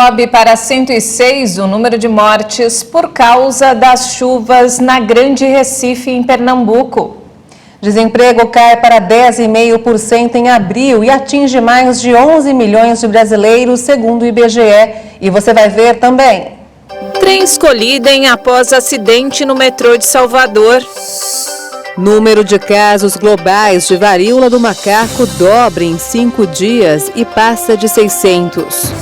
sobe para 106 o número de mortes por causa das chuvas na Grande Recife, em Pernambuco. Desemprego cai para 10,5% em abril e atinge mais de 11 milhões de brasileiros, segundo o IBGE. E você vai ver também. Trens colidem após acidente no metrô de Salvador. Número de casos globais de varíola do macaco dobra em 5 dias e passa de 600.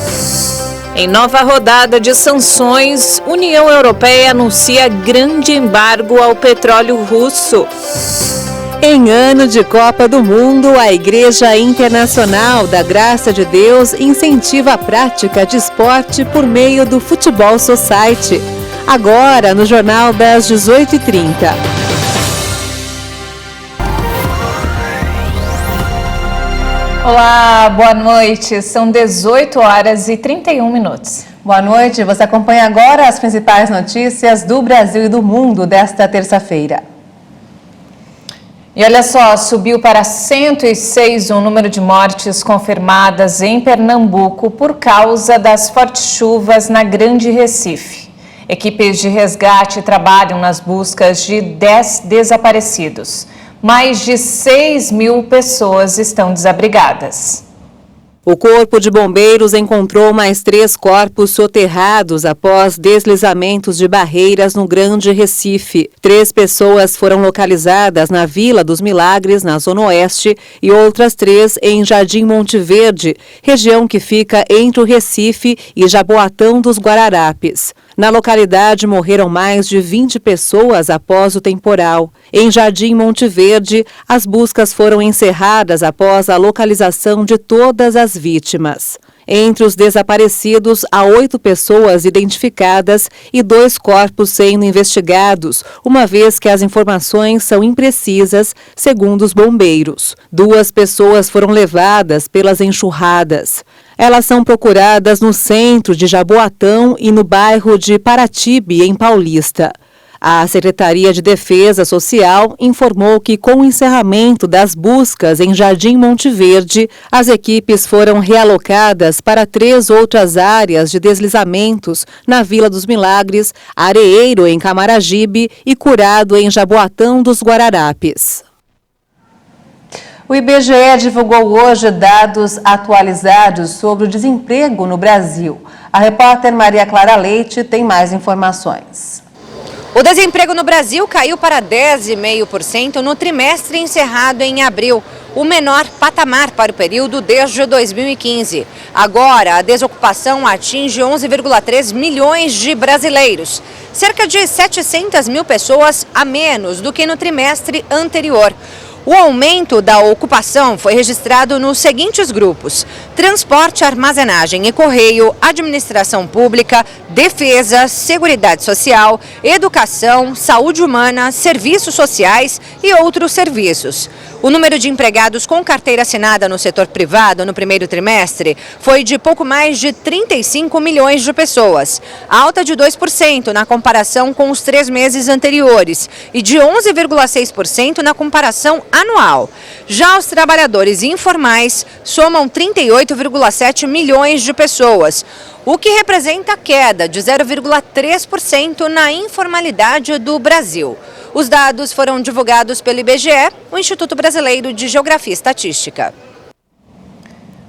Em nova rodada de sanções, União Europeia anuncia grande embargo ao petróleo russo. Em ano de Copa do Mundo, a Igreja Internacional da Graça de Deus incentiva a prática de esporte por meio do Futebol Society. Agora, no Jornal das 18h30. Olá, boa noite. São 18 horas e 31 minutos. Boa noite. Você acompanha agora as principais notícias do Brasil e do mundo desta terça-feira. E olha só, subiu para 106 o número de mortes confirmadas em Pernambuco por causa das fortes chuvas na Grande Recife. Equipes de resgate trabalham nas buscas de 10 desaparecidos. Mais de 6 mil pessoas estão desabrigadas. O Corpo de Bombeiros encontrou mais 3 corpos soterrados após deslizamentos de barreiras no Grande Recife. 3 pessoas foram localizadas na Vila dos Milagres, na Zona Oeste, e outras 3 em Jardim Monte Verde, região que fica entre o Recife e Jaboatão dos Guararapes. Na localidade, morreram mais de 20 pessoas após o temporal. Em Jardim Monte Verde, as buscas foram encerradas após a localização de todas as vítimas. Entre os desaparecidos, há 8 pessoas identificadas e 2 corpos sendo investigados, uma vez que as informações são imprecisas, segundo os bombeiros. 2 pessoas foram levadas pelas enxurradas. Elas são procuradas no centro de Jaboatão e no bairro de Paratibe, em Paulista. A Secretaria de Defesa Social informou que, com o encerramento das buscas em Jardim Monte Verde, as equipes foram realocadas para 3 outras áreas de deslizamentos na Vila dos Milagres, Areeiro, em Camaragibe, e Curado, em Jaboatão dos Guararapes. O IBGE divulgou hoje dados atualizados sobre o desemprego no Brasil. A repórter Maria Clara Leite tem mais informações. O desemprego no Brasil caiu para 10,5% no trimestre encerrado em abril, o menor patamar para o período desde 2015. Agora, a desocupação atinge 11,3 milhões de brasileiros, cerca de 700 mil pessoas a menos do que no trimestre anterior. O aumento da ocupação foi registrado nos seguintes grupos: transporte, armazenagem e correio, administração pública, defesa, seguridade social, educação, saúde humana, serviços sociais e outros serviços. O número de empregados com carteira assinada no setor privado no primeiro trimestre foi de pouco mais de 35 milhões de pessoas, alta de 2% na comparação com os 3 meses anteriores e de 11,6% na comparação anual. Já os trabalhadores informais somam 38,7 milhões de pessoas, o que representa queda de 0,3% na informalidade do Brasil. Os dados foram divulgados pelo IBGE, o Instituto Brasileiro de Geografia e Estatística.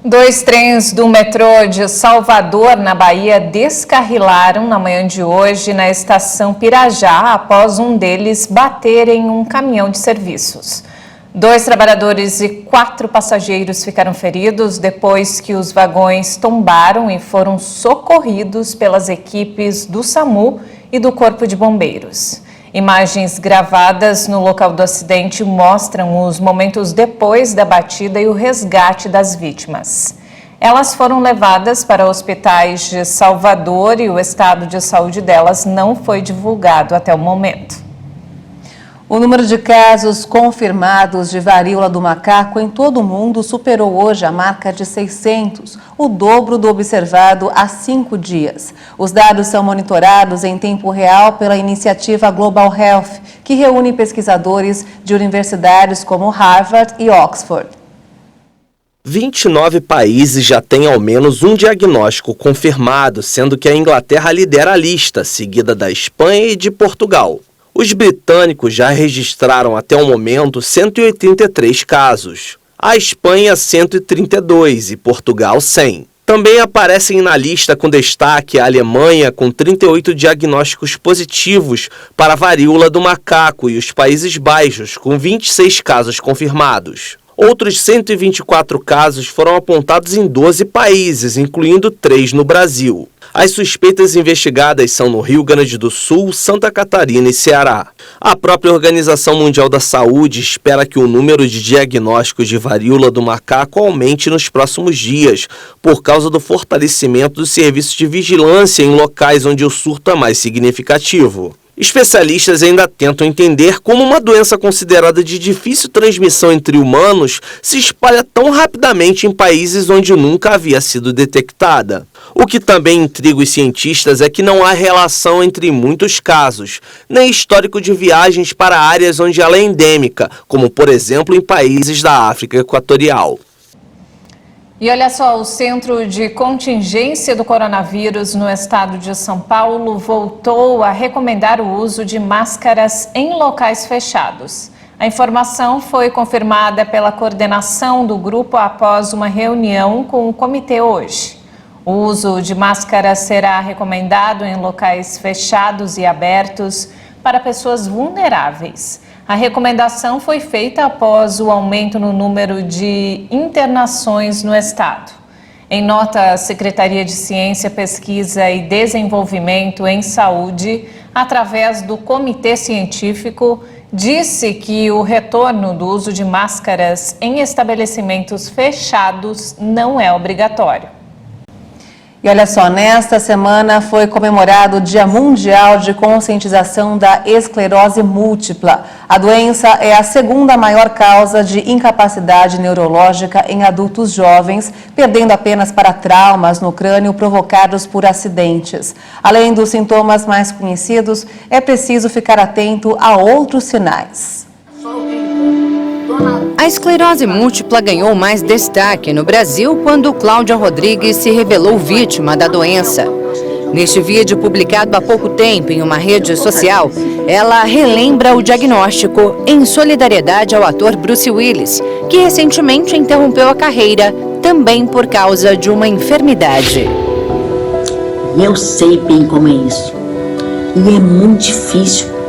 2 trens do metrô de Salvador, na Bahia, descarrilaram na manhã de hoje na estação Pirajá, após um deles bater em um caminhão de serviços. 2 trabalhadores e 4 passageiros ficaram feridos depois que os vagões tombaram e foram socorridos pelas equipes do SAMU e do Corpo de Bombeiros. Imagens gravadas no local do acidente mostram os momentos depois da batida e o resgate das vítimas. Elas foram levadas para hospitais de Salvador e o estado de saúde delas não foi divulgado até o momento. O número de casos confirmados de varíola do macaco em todo o mundo superou hoje a marca de 600, o dobro do observado há 5 dias. Os dados são monitorados em tempo real pela iniciativa Global Health, que reúne pesquisadores de universidades como Harvard e Oxford. 29 países já têm ao menos um diagnóstico confirmado, sendo que a Inglaterra lidera a lista, seguida da Espanha e de Portugal. Os britânicos já registraram até o momento 183 casos. A Espanha 132 e Portugal 100. Também aparecem na lista com destaque a Alemanha com 38 diagnósticos positivos para a varíola do macaco e os Países Baixos com 26 casos confirmados. Outros 124 casos foram apontados em 12 países, incluindo 3 no Brasil. As suspeitas investigadas são no Rio Grande do Sul, Santa Catarina e Ceará. A própria Organização Mundial da Saúde espera que o número de diagnósticos de varíola do macaco aumente nos próximos dias, por causa do fortalecimento dos serviços de vigilância em locais onde o surto é mais significativo. Especialistas ainda tentam entender como uma doença considerada de difícil transmissão entre humanos se espalha tão rapidamente em países onde nunca havia sido detectada. O que também intriga os cientistas é que não há relação entre muitos casos, nem histórico de viagens para áreas onde ela é endêmica, como por exemplo em países da África Equatorial. E olha só, o Centro de Contingência do Coronavírus no estado de São Paulo voltou a recomendar o uso de máscaras em locais fechados. A informação foi confirmada pela coordenação do grupo após uma reunião com o comitê hoje. O uso de máscaras será recomendado em locais fechados e abertos para pessoas vulneráveis. A recomendação foi feita após o aumento no número de internações no estado. Em nota, a Secretaria de Ciência, Pesquisa e Desenvolvimento em Saúde, através do Comitê Científico, disse que o retorno do uso de máscaras em estabelecimentos fechados não é obrigatório. E olha só, nesta semana foi comemorado o Dia Mundial de Conscientização da Esclerose Múltipla. A doença é a segunda maior causa de incapacidade neurológica em adultos jovens, perdendo apenas para traumas no crânio provocados por acidentes. Além dos sintomas mais conhecidos, é preciso ficar atento a outros sinais. A esclerose múltipla ganhou mais destaque no Brasil quando Cláudia Rodrigues se revelou vítima da doença. Neste vídeo, publicado há pouco tempo em uma rede social, ela relembra o diagnóstico em solidariedade ao ator Bruce Willis, que recentemente interrompeu a carreira, também por causa de uma enfermidade. Eu sei bem como é isso. E é muito difícil.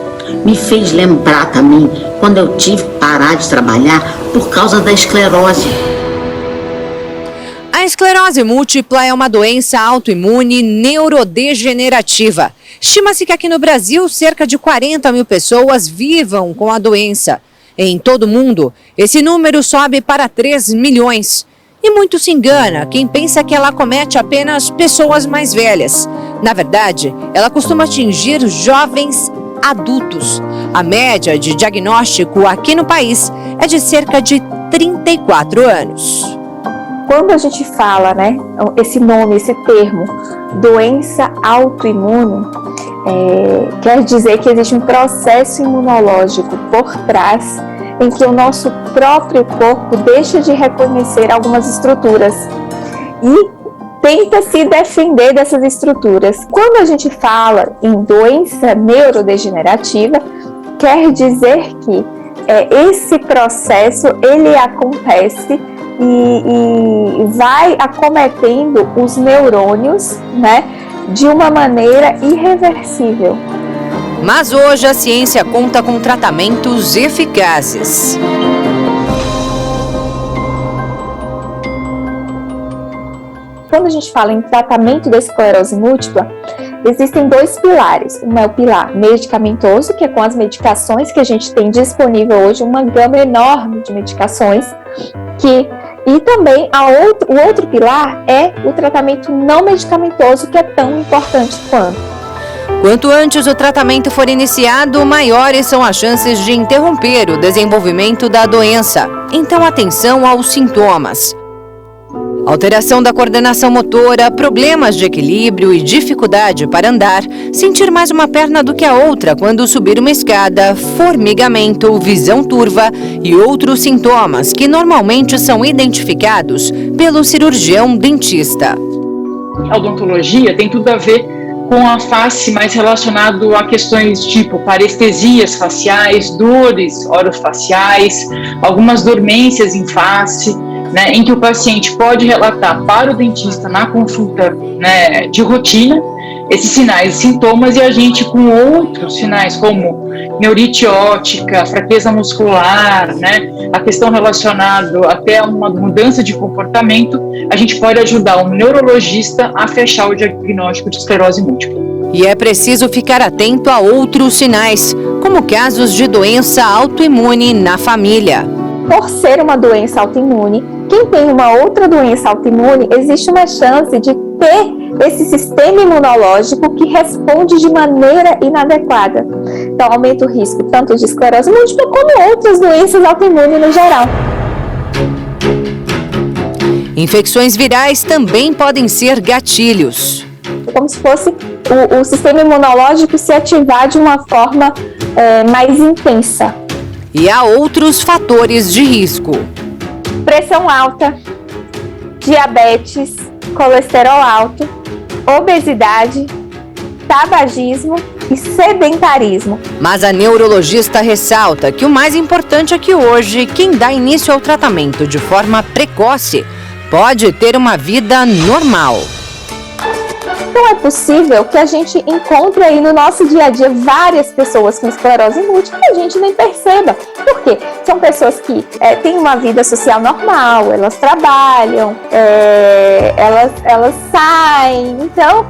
Me fez lembrar também quando eu tive que parar de trabalhar por causa da esclerose. A esclerose múltipla é uma doença autoimune neurodegenerativa. Estima-se que aqui no Brasil, cerca de 40 mil pessoas vivam com a doença. Em todo o mundo, esse número sobe para 3 milhões. E muito se engana quem pensa que ela acomete apenas pessoas mais velhas. Na verdade, ela costuma atingir jovens adultos. A média de diagnóstico aqui no país é de cerca de 34 anos. Quando a gente fala, esse nome, esse termo, doença autoimune, quer dizer que existe um processo imunológico por trás em que o nosso próprio corpo deixa de reconhecer algumas estruturas e tenta se defender dessas estruturas. Quando a gente fala em doença neurodegenerativa, quer dizer que esse processo ele acontece e vai acometendo os neurônios, de uma maneira irreversível. Mas hoje a ciência conta com tratamentos eficazes. Quando a gente fala em tratamento da esclerose múltipla, existem dois pilares. Um é o pilar medicamentoso, que é com as medicações que a gente tem disponível hoje, uma gama enorme de medicações, e também o outro pilar é o tratamento não medicamentoso, que é tão importante quanto. Quanto antes o tratamento for iniciado, maiores são as chances de interromper o desenvolvimento da doença. Então, atenção aos sintomas. Alteração da coordenação motora, problemas de equilíbrio e dificuldade para andar, sentir mais uma perna do que a outra quando subir uma escada, formigamento, visão turva e outros sintomas que normalmente são identificados pelo cirurgião dentista. A odontologia tem tudo a ver com a face, mais relacionado a questões tipo parestesias faciais, dores orofaciais, algumas dormências em face, né, em que o paciente pode relatar para o dentista na consulta, né, de rotina esses sinais e sintomas, e a gente com outros sinais como neurite óptica, fraqueza muscular, né, a questão relacionada até a uma mudança de comportamento, a gente pode ajudar o neurologista a fechar o diagnóstico de esclerose múltipla. E é preciso ficar atento a outros sinais, como casos de doença autoimune na família. Por ser uma doença autoimune, quem tem uma outra doença autoimune, existe uma chance de ter esse sistema imunológico que responde de maneira inadequada. Então, aumenta o risco tanto de esclerose múltipla como outras doenças autoimunes no geral. Infecções virais também podem ser gatilhos. Como se fosse o sistema imunológico se ativar de uma forma mais intensa. E há outros fatores de risco. Pressão alta, diabetes, colesterol alto, obesidade, tabagismo e sedentarismo. Mas a neurologista ressalta que o mais importante é que hoje, quem dá início ao tratamento de forma precoce pode ter uma vida normal. Então é possível que a gente encontre aí no nosso dia a dia várias pessoas com esclerose múltipla e a gente nem perceba. Por quê? São pessoas que têm uma vida social normal, elas trabalham, elas saem. Então,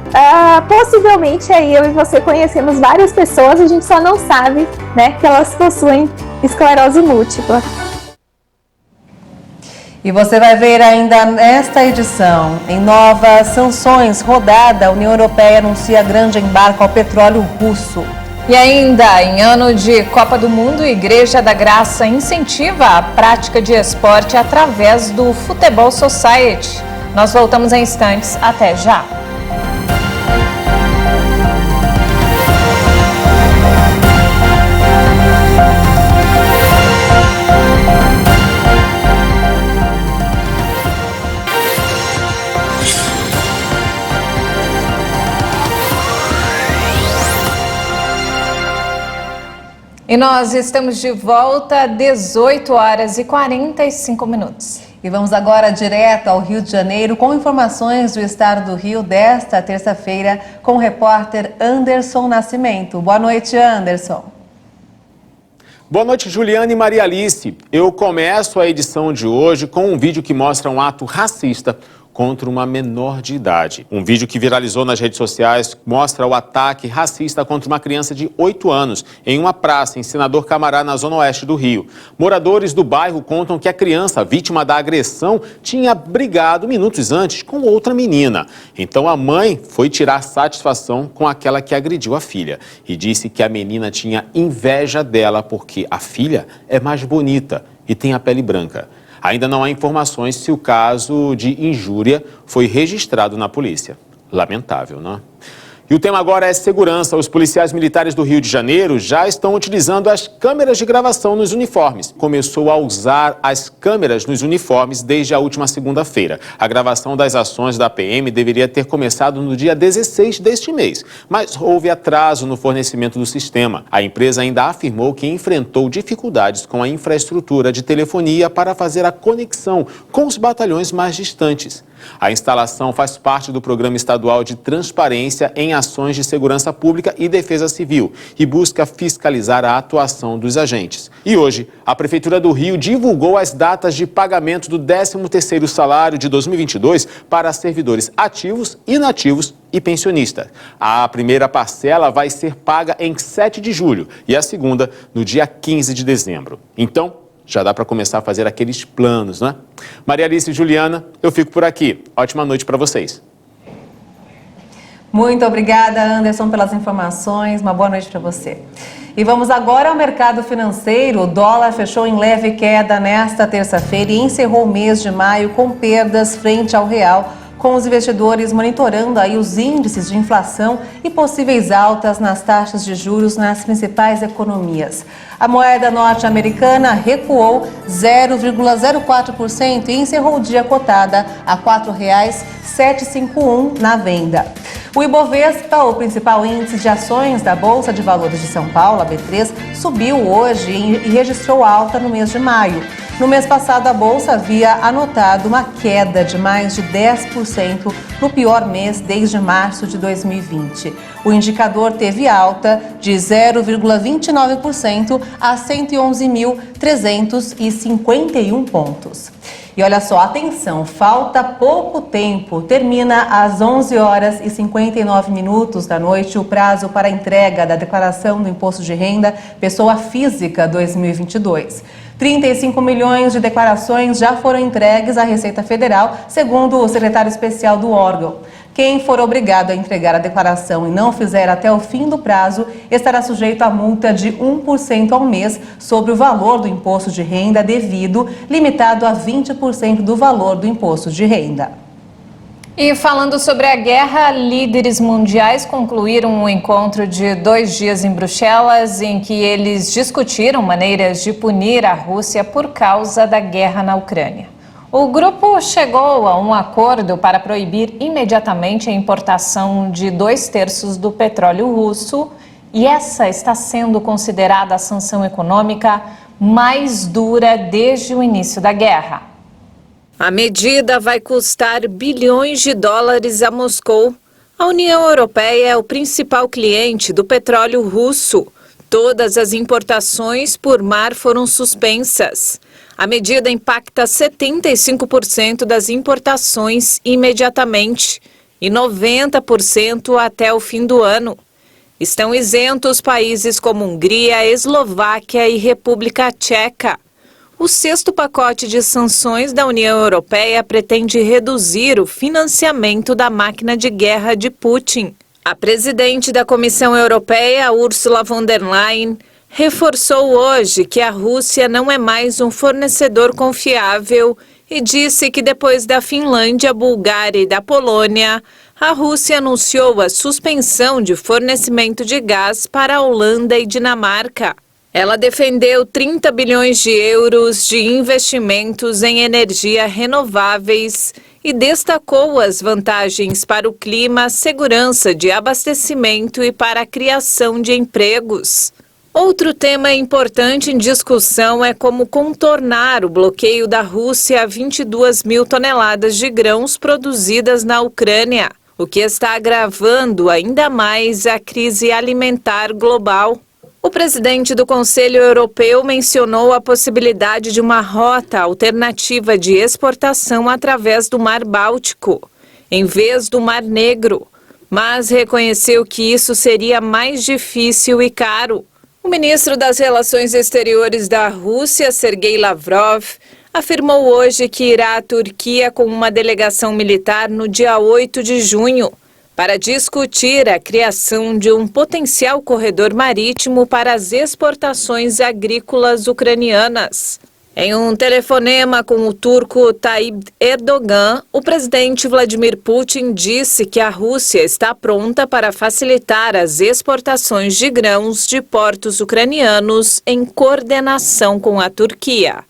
possivelmente aí eu e você conhecemos várias pessoas, a gente só não sabe, né, que elas possuem esclerose múltipla. E você vai ver ainda nesta edição, em novas sanções rodada, a União Europeia anuncia grande embargo ao petróleo russo. E ainda, em ano de Copa do Mundo, Igreja da Graça incentiva a prática de esporte através do Futebol Society. Nós voltamos em instantes. Até já! E nós estamos de volta, 18 horas e 45 minutos. E vamos agora direto ao Rio de Janeiro com informações do estado do Rio desta terça-feira com o repórter Anderson Nascimento. Boa noite, Anderson. Boa noite, Juliana e Maria Alice. Eu começo a edição de hoje com um vídeo que mostra um ato racista contra uma menor de idade. Um vídeo que viralizou nas redes sociais mostra o ataque racista contra uma criança de 8 anos em uma praça em Senador Camará, na zona oeste do Rio. Moradores do bairro contam que a criança, vítima da agressão, tinha brigado minutos antes com outra menina. Então a mãe foi tirar satisfação com aquela que agrediu a filha e disse que a menina tinha inveja dela porque a filha é mais bonita e tem a pele branca. Ainda não há informações se o caso de injúria foi registrado na polícia. Lamentável, não é? E o tema agora é segurança. Os policiais militares do Rio de Janeiro já estão utilizando as câmeras de gravação nos uniformes. Começou a usar as câmeras nos uniformes desde a última segunda-feira. A gravação das ações da PM deveria ter começado no dia 16 deste mês, mas houve atraso no fornecimento do sistema. A empresa ainda afirmou que enfrentou dificuldades com a infraestrutura de telefonia para fazer a conexão com os batalhões mais distantes. A instalação faz parte do Programa Estadual de Transparência em Ações de Segurança Pública e Defesa Civil e busca fiscalizar a atuação dos agentes. E hoje, a Prefeitura do Rio divulgou as datas de pagamento do 13º salário de 2022 para servidores ativos, inativos e pensionistas. A primeira parcela vai ser paga em 7 de julho e a segunda no dia 15 de dezembro. Então, já dá para começar a fazer aqueles planos, né? Maria Alice e Juliana, eu fico por aqui. Ótima noite para vocês. Muito obrigada, Anderson, pelas informações. Uma boa noite para você. E vamos agora ao mercado financeiro. O dólar fechou em leve queda nesta terça-feira e encerrou o mês de maio com perdas frente ao real, com os investidores monitorando aí os índices de inflação e possíveis altas nas taxas de juros nas principais economias. A moeda norte-americana recuou 0,04% e encerrou o dia cotada a R$ 4,751 na venda. O Ibovespa, o principal índice de ações da Bolsa de Valores de São Paulo, a B3, subiu hoje e registrou alta no mês de maio. No mês passado, a Bolsa havia anotado uma queda de mais de 10% no pior mês desde março de 2020. O indicador teve alta de 0,29% a 111.351 pontos. E olha só, atenção, falta pouco tempo. Termina às 11h59 da noite o prazo para a entrega da declaração do Imposto de Renda Pessoa Física 2022. 35 milhões de declarações já foram entregues à Receita Federal, segundo o secretário especial do órgão. Quem for obrigado a entregar a declaração e não fizer até o fim do prazo, estará sujeito a multa de 1% ao mês sobre o valor do imposto de renda devido, limitado a 20% do valor do imposto de renda. E falando sobre a guerra, líderes mundiais concluíram um encontro de 2 dias em Bruxelas, em que eles discutiram maneiras de punir a Rússia por causa da guerra na Ucrânia. O grupo chegou a um acordo para proibir imediatamente a importação de 2/3 do petróleo russo, e essa está sendo considerada a sanção econômica mais dura desde o início da guerra. A medida vai custar bilhões de dólares a Moscou. A União Europeia é o principal cliente do petróleo russo. Todas as importações por mar foram suspensas. A medida impacta 75% das importações imediatamente e 90% até o fim do ano. Estão isentos países como Hungria, Eslováquia e República Tcheca. O 6º pacote de sanções da União Europeia pretende reduzir o financiamento da máquina de guerra de Putin. A presidente da Comissão Europeia, Ursula von der Leyen, reforçou hoje que a Rússia não é mais um fornecedor confiável e disse que depois da Finlândia, Bulgária e da Polônia, a Rússia anunciou a suspensão de fornecimento de gás para a Holanda e Dinamarca. Ela defendeu 30 bilhões de euros de investimentos em energia renováveis e destacou as vantagens para o clima, segurança de abastecimento e para a criação de empregos. Outro tema importante em discussão é como contornar o bloqueio da Rússia a 22 mil toneladas de grãos produzidas na Ucrânia, o que está agravando ainda mais a crise alimentar global. O presidente do Conselho Europeu mencionou a possibilidade de uma rota alternativa de exportação através do Mar Báltico, em vez do Mar Negro, mas reconheceu que isso seria mais difícil e caro. O ministro das Relações Exteriores da Rússia, Sergei Lavrov, afirmou hoje que irá à Turquia com uma delegação militar no dia 8 de junho para discutir a criação de um potencial corredor marítimo para as exportações agrícolas ucranianas. Em um telefonema com o turco Tayyip Erdogan, o presidente Vladimir Putin disse que a Rússia está pronta para facilitar as exportações de grãos de portos ucranianos em coordenação com a Turquia.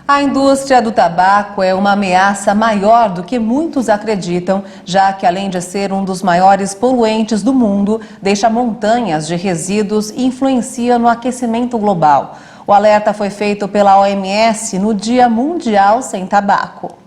A indústria do tabaco é uma ameaça maior do que muitos acreditam, já que, além de ser um dos maiores poluentes do mundo, deixa montanhas de resíduos e influencia no aquecimento global. O alerta foi feito pela OMS no Dia Mundial Sem Tabaco.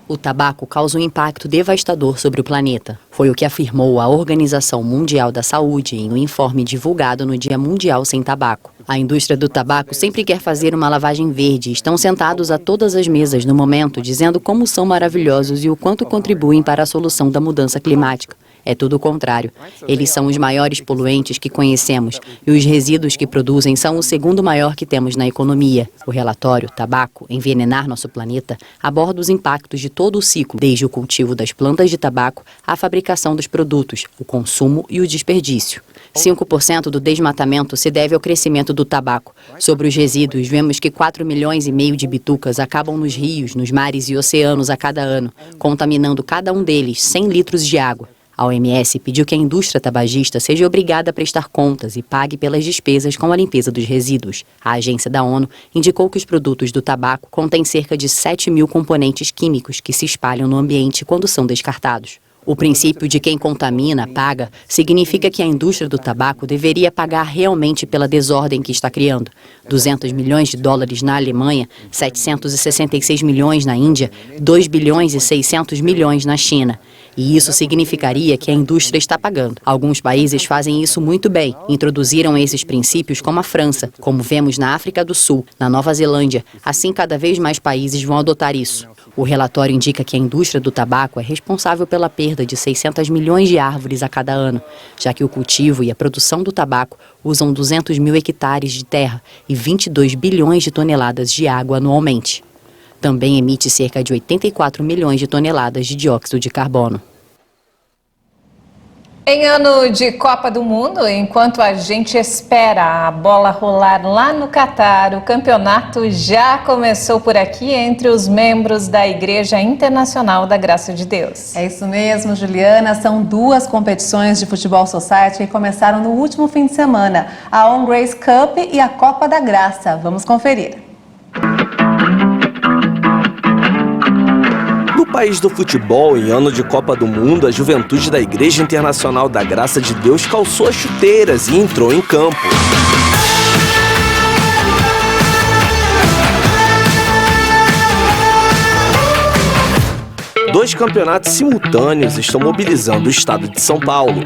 O tabaco causa um impacto devastador sobre o planeta. Foi o que afirmou a Organização Mundial da Saúde em um informe divulgado no Dia Mundial Sem Tabaco. A indústria do tabaco sempre quer fazer uma lavagem verde. Estão sentados a todas as mesas no momento, dizendo como são maravilhosos e o quanto contribuem para a solução da mudança climática. É tudo o contrário. Eles são os maiores poluentes que conhecemos e os resíduos que produzem são o segundo maior que temos na economia. O relatório Tabaco, Envenenar Nosso Planeta, aborda os impactos de todo o ciclo, desde o cultivo das plantas de tabaco à fabricação dos produtos, o consumo e o desperdício. 5% do desmatamento se deve ao crescimento do tabaco. Sobre os resíduos, vemos que 4,5 milhões de bitucas acabam nos rios, nos mares e oceanos a cada ano, contaminando cada um deles 100 litros de água. A OMS pediu que a indústria tabagista seja obrigada a prestar contas e pague pelas despesas com a limpeza dos resíduos. A agência da ONU indicou que os produtos do tabaco contêm cerca de 7 mil componentes químicos que se espalham no ambiente quando são descartados. O princípio de quem contamina, paga, significa que a indústria do tabaco deveria pagar realmente pela desordem que está criando. 200 milhões de dólares na Alemanha, 766 milhões na Índia, 2 bilhões e 600 milhões na China. E isso significaria que a indústria está pagando. Alguns países fazem isso muito bem. Introduziram esses princípios como a França, como vemos na África do Sul, na Nova Zelândia. Assim, cada vez mais países vão adotar isso. O relatório indica que a indústria do tabaco é responsável pela perda de 600 milhões de árvores a cada ano, já que o cultivo e a produção do tabaco usam 200 mil hectares de terra e 22 bilhões de toneladas de água anualmente. Também emite cerca de 84 milhões de toneladas de dióxido de carbono. Em ano de Copa do Mundo, enquanto a gente espera a bola rolar lá no Catar, o campeonato já começou por aqui entre os membros da Igreja Internacional da Graça de Deus. É isso mesmo, Juliana. São 2 competições de futebol society que começaram no último fim de semana. A On Grace Cup e a Copa da Graça. Vamos conferir. No país do futebol, em ano de Copa do Mundo, a juventude da Igreja Internacional da Graça de Deus calçou as chuteiras e entrou em campo. Dois campeonatos simultâneos estão mobilizando o estado de São Paulo.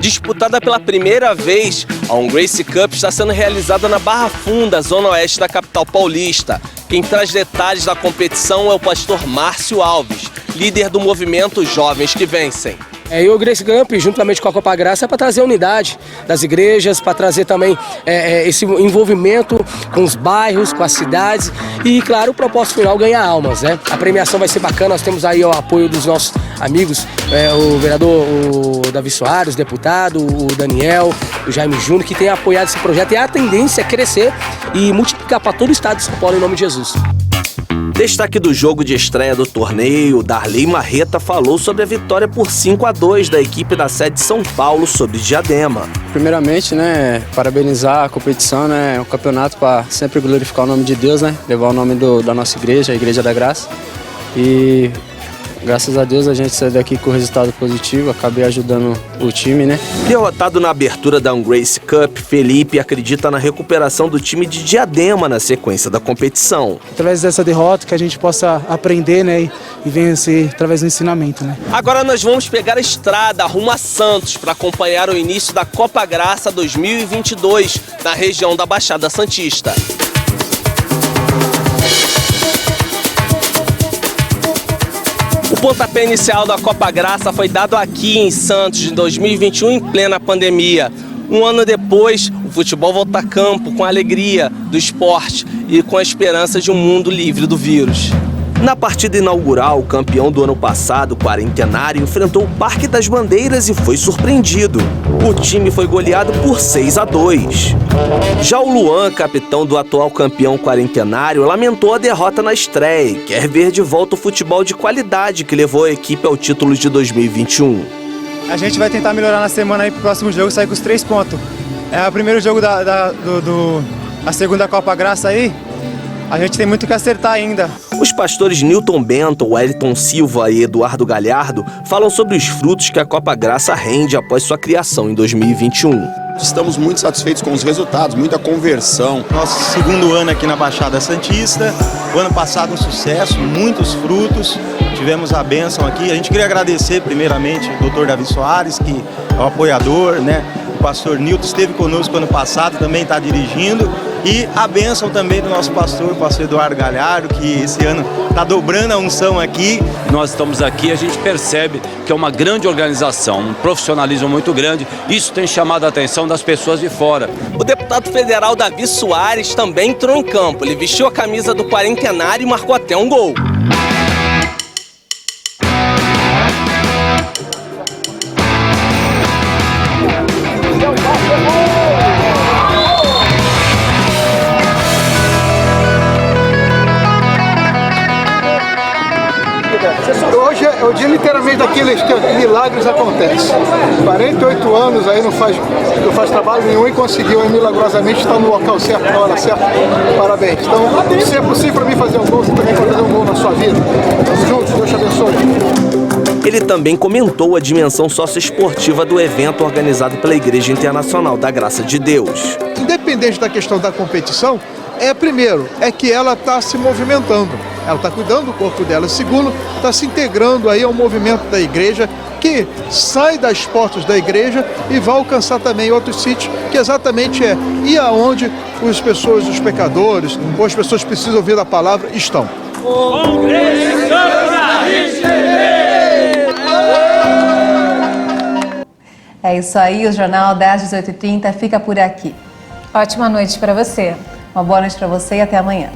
Disputada pela primeira vez, a On Grace Cup está sendo realizada na Barra Funda, zona oeste da capital paulista. Quem traz detalhes da competição é o pastor Márcio Alves, líder do movimento Jovens que Vencem. E o Grace Cup, juntamente com a Copa Graça, é para trazer a unidade das igrejas, para trazer também esse envolvimento com os bairros, com as cidades e, claro, o propósito final ganhar almas, né? A premiação vai ser bacana, nós temos aí o apoio dos nossos amigos, o vereador o Davi Soares, o deputado, o Daniel, o Jaime Júnior, que tem apoiado esse projeto e a tendência é crescer e multiplicar para todo o estado de São Paulo em nome de Jesus. Destaque do jogo de estreia do torneio, Darley Marreta falou sobre a vitória por 5-2 da equipe da sede de São Paulo sobre Diadema. Primeiramente, parabenizar a competição, o campeonato para sempre glorificar o nome de Deus, levar o nome da nossa igreja, a Igreja da Graça. E graças a Deus a gente saiu daqui com resultado positivo, acabei ajudando o time, Derrotado na abertura da On Grace Cup, Felipe acredita na recuperação do time de Diadema na sequência da competição. Através dessa derrota que a gente possa aprender, e vencer através do ensinamento, Agora nós vamos pegar a estrada rumo a Santos para acompanhar o início da Copa Graça 2022 na região da Baixada Santista. O pontapé inicial da Copa Graça foi dado aqui em Santos, em 2021, em plena pandemia. Um ano depois, o futebol volta a campo com a alegria do esporte e com a esperança de um mundo livre do vírus. Na partida inaugural, o campeão do ano passado, o Quarentenário, enfrentou o Parque das Bandeiras e foi surpreendido. O time foi goleado por 6-2. Já o Luan, capitão do atual campeão Quarentenário, lamentou a derrota na estreia e quer ver de volta o futebol de qualidade que levou a equipe ao título de 2021. A gente vai tentar melhorar na semana aí pro próximo jogo, sair com os 3 pontos. É o primeiro jogo da segunda Copa Graça aí. A gente tem muito que acertar ainda. Os pastores Newton Bento, Wellington Silva e Eduardo Galhardo falam sobre os frutos que a Copa Graça rende após sua criação em 2021. Estamos muito satisfeitos com os resultados, muita conversão. Nosso segundo ano aqui na Baixada Santista, o ano passado um sucesso, muitos frutos, tivemos a bênção aqui. A gente queria agradecer primeiramente o Dr. Davi Soares, que é o apoiador, O pastor Nilton esteve conosco ano passado, também está dirigindo. E a bênção também do nosso pastor, o pastor Eduardo Galhardo, que esse ano está dobrando a unção aqui. Nós estamos aqui, a gente percebe que é uma grande organização, um profissionalismo muito grande. Isso tem chamado a atenção das pessoas de fora. O deputado federal Davi Soares também entrou em campo. Ele vestiu a camisa do quarentenário e marcou até um gol. Hoje é o dia literalmente daqueles que milagres acontecem. 48 anos aí não faz trabalho nenhum e conseguiu aí, milagrosamente estar no local certo, na hora certa. Parabéns. Então, se é possível para mim fazer um gol, você também pode fazer um gol na sua vida. Vamos juntos, Deus te abençoe. Ele também comentou a dimensão socioesportiva do evento organizado pela Igreja Internacional da Graça de Deus. Independente da questão da competição, primeiro, é que ela está se movimentando. Ela está cuidando do corpo dela. Segundo, está se integrando aí ao movimento da igreja, que sai das portas da igreja e vai alcançar também outros sítios, que exatamente ir aonde as pessoas, os pecadores, ou as pessoas que precisam ouvir a palavra, estão. É isso aí, o Jornal das 18h30 fica por aqui. Ótima noite para você. Uma boa noite para você e até amanhã.